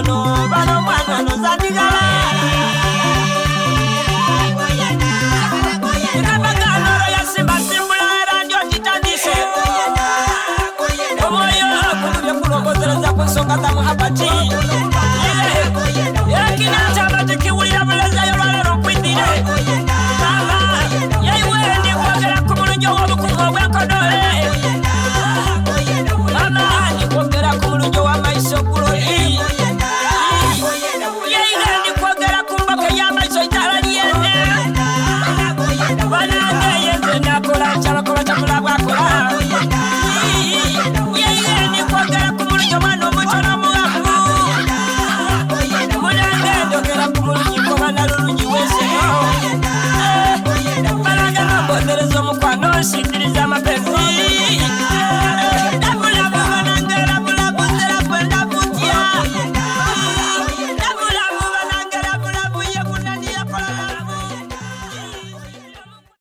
mukono bano mwana no zandigala Nikabagano ya simba simbula randio titandise Omoyo kulubye kulongozereza kusonga tamu hapati Yakina chama tikiwulira buleza yolwalero kwindire Mama yaiwe ndi kwogera ku mulungi w'obukugu obw'enkodole Mama ndi kwogera ku mulungi w'amaiso guloli Yaiwe ndi kwogera ku mboke y'amaiso itala lyene Banange yenze nakola kyalokola kyakula bwakola Yaiwe ndi kwogera ku mulungi omwana omuto n'omuwaku Munange ndogera ku mulungi koba nalulungi w'enseno Banange n'obondereza omukwano nsindiriza amape